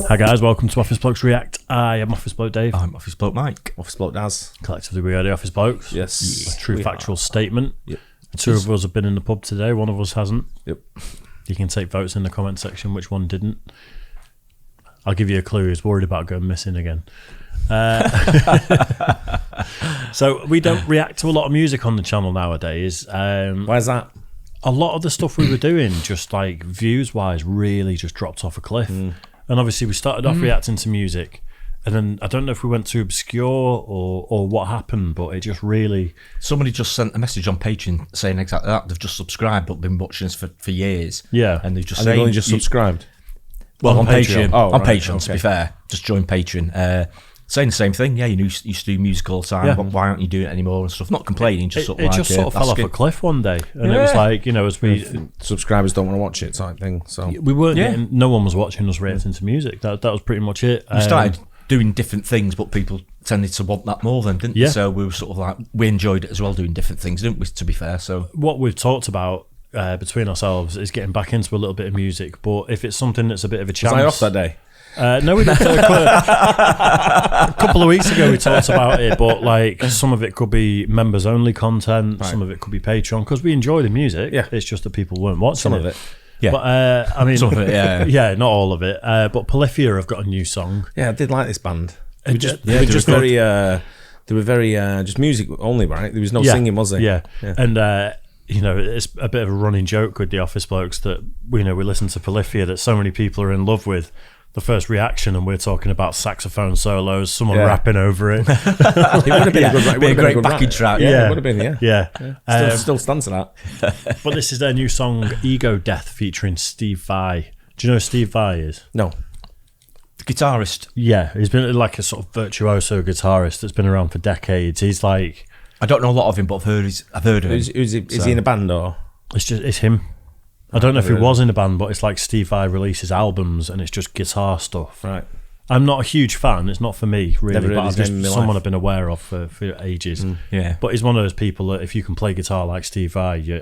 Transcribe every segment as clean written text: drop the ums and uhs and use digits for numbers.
Hi guys, welcome to Office Blokes React. I am Office Bloke Dave. I'm Office Bloke Mike. Office Bloke Daz. Collectively we are the Office Blokes. Yes. A true factual statement. Yep. Two of us have been in the pub today, one of us hasn't. Yep. You can take votes in the comment section which one didn't. I'll give you a clue, he's worried about going missing again. So we don't react to a lot of music on the channel nowadays. Why's that? A lot of the stuff we were doing, just like views wise, really just dropped off a cliff. And obviously we started off reacting to music, and then I don't know if we went too obscure or what happened, but it just really... Somebody just sent a message on Patreon saying exactly that. They've just subscribed but been watching us for years. Yeah. And they've just They've only just subscribed? Well, on Patreon. Patreon. Oh, on right, Patreon, okay. to be fair. Just join Patreon. Saying the same thing. Yeah, you used to do music all the time. Yeah. Why aren't you doing it anymore and stuff? Not complaining, just sort of It like... just sort of fell off a cliff one day. And it was like, you know, as we... Subscribers don't want to watch it type thing. So We weren't getting... No one was watching us reacting to music. That was pretty much it. We started doing different things, but people tended to want that more then, didn't Yeah. they? So we were sort of like... We enjoyed it as well, doing different things, didn't we, to be fair? So What we've talked about between ourselves is getting back into a little bit of music, but if it's something that's a bit of a chance... was I off that day? No, we did a couple of weeks ago we talked about it, but like some of it could be members only content, some of it could be Patreon, because we enjoy the music. Yeah. It's just that people weren't watching Some of it. yeah. But I mean, Some of it, yeah. yeah, not all of it. But Polyphia have got a new song. Yeah, I did like this band. They were just, Yeah, they were they just were very, they were very just music only, right? There was no Yeah, singing, was there? Yeah, Yeah. and you know, it's a bit of a running joke with the Office Blokes that we listen to Polyphia that so many people are in love with. The first reaction, and we're talking about saxophone solos, someone rapping over it. It would have been a good, it would have been a great good backing rap. track. Yeah, Yeah. it would have been. Yeah, Yeah. Still stands to that. But this is their new song, Ego Death, featuring Steve Vai. Do you know who Steve Vai is? No, The guitarist. Yeah, he's been like a sort of virtuoso guitarist that's been around for decades. He's like, I don't know a lot of him, but I've heard of him. is he in a band or? it's him. I don't know if he was in a band, but it's like Steve Vai releases albums and it's just guitar stuff. Right. I'm not a huge fan. It's not for me, really. Never heard But his I've just name in my someone life. I've been aware of for ages. Yeah. But he's one of those people that if you can play guitar like Steve Vai, you're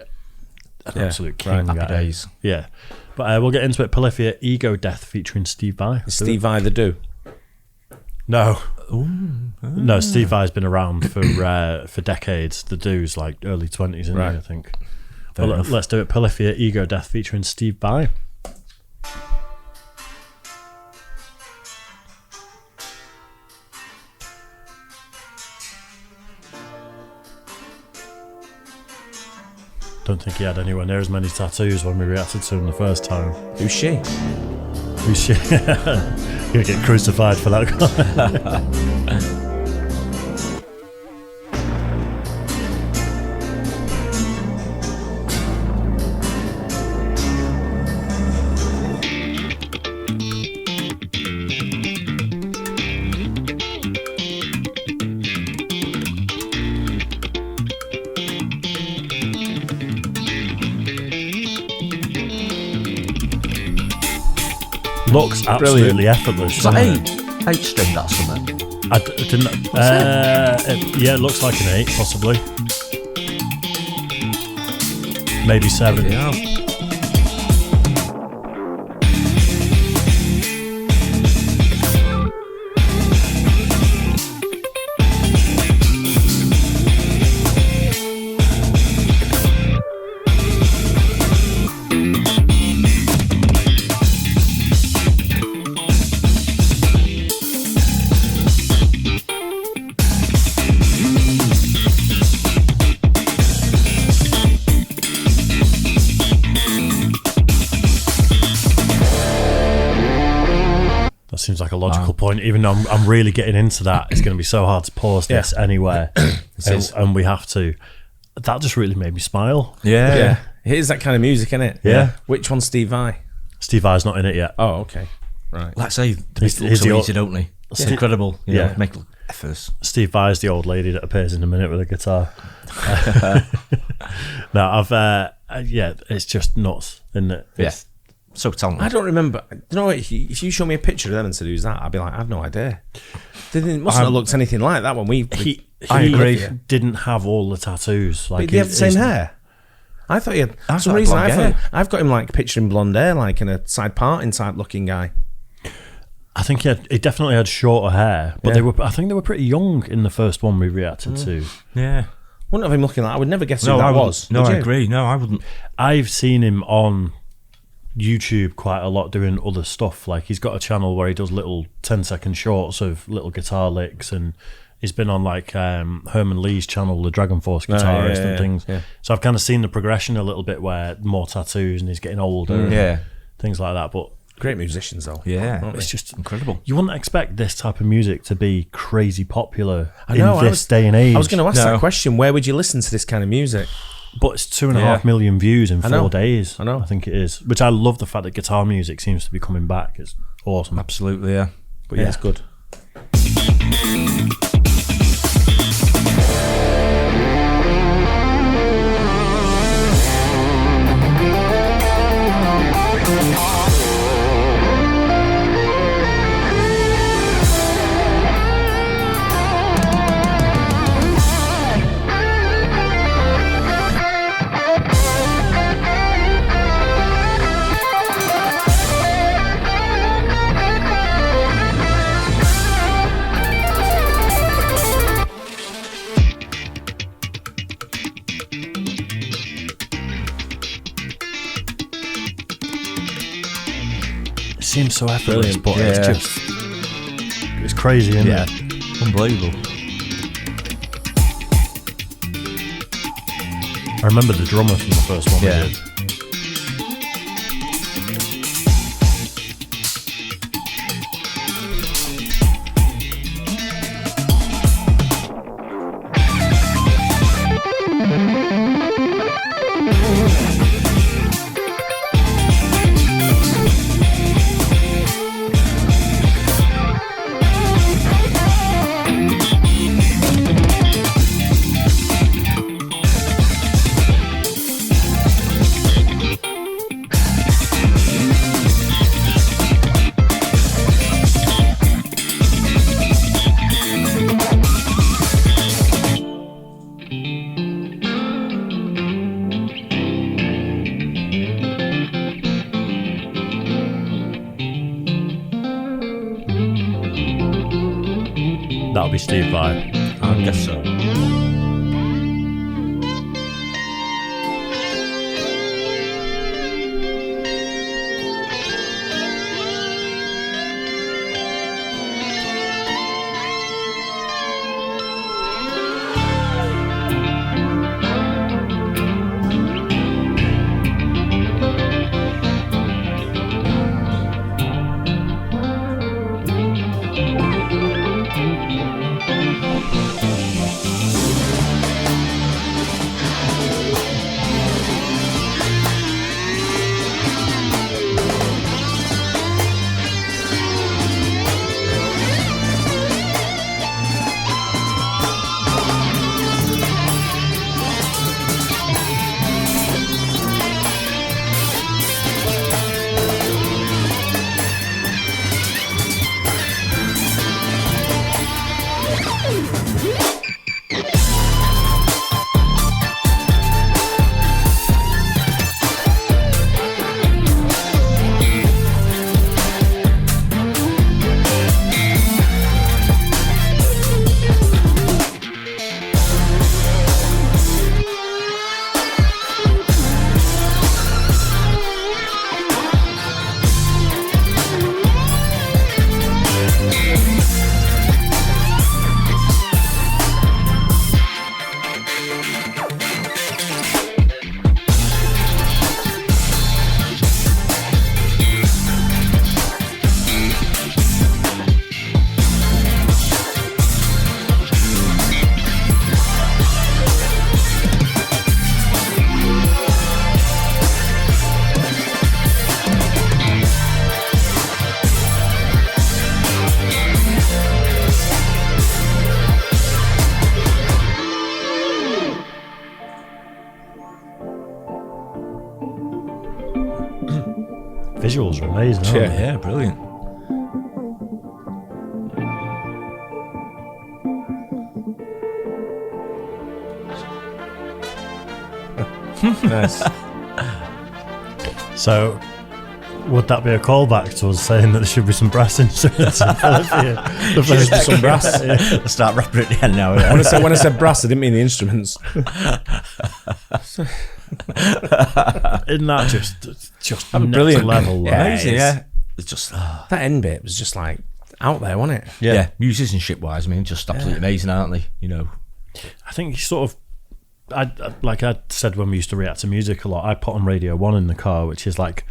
an absolute king. right. Happy at it. days. Yeah. But we'll get into it. Polyphia, Ego Death, featuring Steve Vai. Is Steve Vai the do? No. No, Steve Vai's been around for decades. The dude's like early 20s, isn't Right. he, I think. Fair Well, enough. let's do it. Polyphia, Ego Death, featuring Steve Vai. Don't think he had anywhere near as many tattoos when we reacted to him the first time. Who's she? We should gonna get crucified for that. Looks absolutely effortless. Is that doesn't it? eight string, that's something? I didn't. Yeah, it looks like an 8, possibly. Maybe 7. Yeah. That seems like a logical point. Even though I'm really getting into that, it's going to be so hard to pause this anywhere, and we have to. That just really made me smile. Yeah. It is that kind of music, isn't it? Yeah. Which one's Steve Vai? Steve Vai's not in it yet. Oh, okay. Right. Like I say, He's they look the so old- easy, don't they? It's incredible. You know, make efforts. Steve Vai's the old lady that appears in a minute with a guitar. No, it's just nuts, isn't it? Yeah. So talented. I don't remember. You know, if you show me a picture of them and said who's that, I'd be like, I have no idea. They mustn't have looked anything like that when we. I agree. Didn't have all the tattoos. Like But they have the same hair. I thought he had. For some like reason, blonde I hair. thought I've got him like picturing blonde hair, like in a side parting type looking guy. I think he definitely had shorter hair, but I think they were pretty young in the first one we reacted to. Yeah. Wouldn't have him looking like. I would never guess who that was. No, I agree. No, I wouldn't. I've seen him on YouTube quite a lot doing other stuff. Like he's got a channel where he does little 10-second shorts of little guitar licks, and he's been on like Herman Lee's channel, the Dragon Force guitarist and things. Yeah. So I've kind of seen the progression a little bit, where more tattoos and he's getting older, and things like that. But great musicians though. Yeah, it's just incredible. You wouldn't expect this type of music to be crazy popular in this day and age. I was going to ask that question. Where would you listen to this kind of music? But it's 2.5 million views in 4 days. I know. I think it is. Which I love the fact that guitar music seems to be coming back. It's awesome. Absolutely, yeah. But yeah, it's good. Seems so effortless, but it's crazy, isn't it? Unbelievable. I remember the drummer from the first one we did. That'll be Steve Vai. I guess so. Visuals are amazing, aren't they? Yeah, brilliant. Nice. So Would that be a callback to us saying that there should be some brass instruments in Polyphia? Just some brass. I'll start rapping at the end now. When I said brass, I didn't mean the instruments. Isn't that just next brilliant level? Like? Amazing, yeah. It's just That end bit was just like out there, wasn't it? yeah, musicianship wise, I mean, just absolutely amazing, aren't they? You know, I think sort of, like I said when we used to react to music a lot, I put on Radio 1 in the car, which is like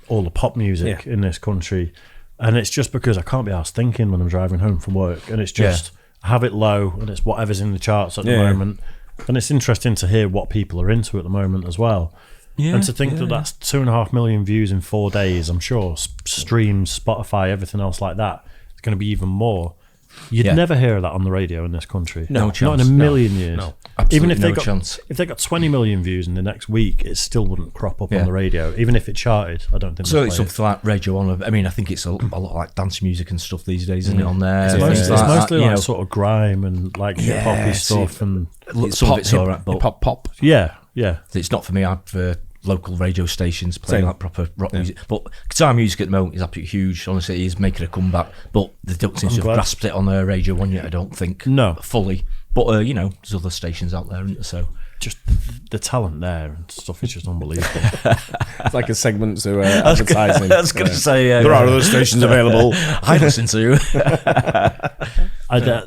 all the pop music in this country. And it's just because I can't be arsed thinking when I'm driving home from work. And it's just, I have it low and it's whatever's in the charts at the moment. And it's interesting to hear what people are into at the moment as well. Yeah, and to think that that's 2.5 million views in 4 days, I'm sure streams, Spotify, everything else like that, it's going to be even more. You'd never hear of that on the radio in this country. No chance. Not in a million years. No, absolutely even if no they got chance. If they got 20 million views in the next week, it still wouldn't crop up on the radio. Even if it charted, I don't think. So it's something like Radio 1. I mean, I think it's a lot like dance music and stuff these days, isn't it? On there, It's mostly like you know, sort of grime and like hip hoppy stuff, and some of it's alright, but pop. yeah. it's not for me. I prefer local radio stations playing like proper rock music. But guitar music at the moment is absolutely huge. Honestly, it is making a comeback, but they don't seem to have grasped it on Radio 1 yet, I don't think. No. Fully. But, you know, there's other stations out there, isn't there? So Just the talent there and stuff is just unbelievable. It's like a segment to advertising. I was going to say... there are other stations available. I listen to.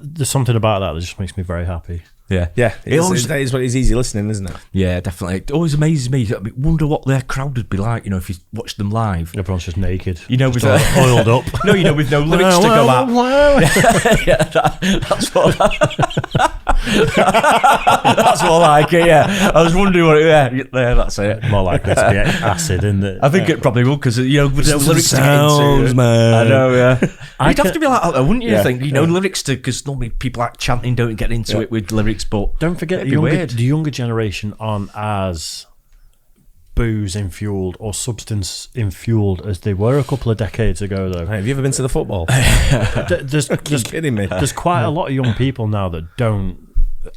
There's something about that just makes me very happy. Yeah. That is what is easy listening, isn't it? Yeah, definitely. It always amazes me. I wonder what their crowd would be like, you know, if you watched them live. Everyone's just naked. You know, with oiled up. No, you know, with no lyrics to go out. That's what. That's more like it. Yeah, I was wondering what. Yeah, that's it. More likely to be acid, isn't it? I think it probably will because you know with no lyrics sounds, to get into. man. I know. Yeah, you'd have to be like that, though, wouldn't you? Yeah. Think you know lyrics to because normally people like chanting don't get into it with lyrics, but don't forget the younger generation aren't as booze infueled or substance infueled as they were a couple of decades ago, though. Hey, have you ever been to the football? There's kidding me. There's quite a lot of young people now that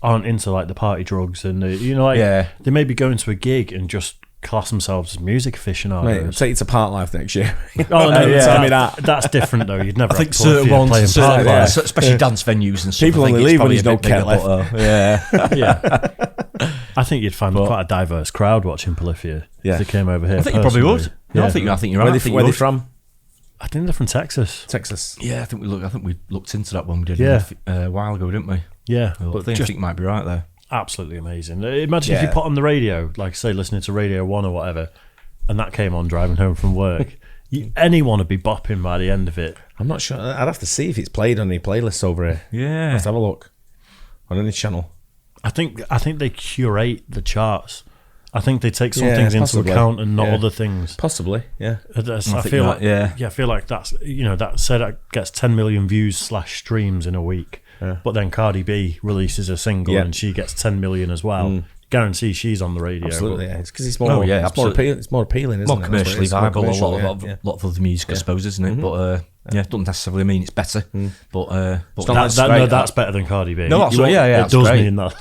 aren't into like the party drugs and they may be going to a gig and just class themselves as music aficionados. Mate, I'll take you to Park Life next year. Oh no, tell me that. That's different though. You'd never. I think certain ones, Park Life. especially dance venues and stuff. People only leave when there's no cat left. Yeah. I think you'd find quite a diverse crowd watching Polyphia if they came over here. I think you probably would. No, I think you're right. Where are they from? I think they're from Texas. Yeah, I think we looked into that when we did a while ago, didn't we? Yeah, but I think you might be right there. Absolutely amazing. Imagine if you put on the radio, like say listening to Radio 1 or whatever, and that came on driving home from work. Anyone would be bopping by the end of it. I'm not sure. I'd have to see if it's played on any playlists over here. Yeah, let's have a look on any channel. I think they curate the charts. I think they take some things into account and not other things. Possibly, yeah. I feel like that's that gets 10 million views / streams in a week. Yeah. But then Cardi B releases a single and she gets 10 million as well. Guarantee she's on the radio. Absolutely, yeah. It's because it's more. It's more appealing, isn't more commercially viable. A lot of other music, I suppose, isn't it? Mm-hmm. But it doesn't necessarily mean it's better. But that's better than Cardi B. No, it does mean that.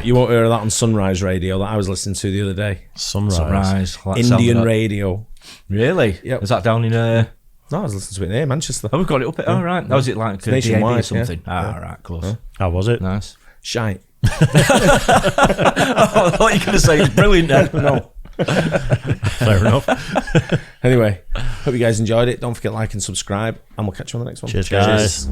You won't hear that on Sunrise Radio that I was listening to the other day. Sunrise. Indian radio. Really? Yep. Is that down in? No, I was listening to it near Manchester. Oh, we've got it up. Oh, right. That was it like nationwide or something? Yeah. Right, close. How was it? Nice. Shite. I thought you were going to say it's brilliant. No. Fair enough. Anyway, hope you guys enjoyed it. Don't forget to like and subscribe, and we'll catch you on the next one. Cheers. Guys.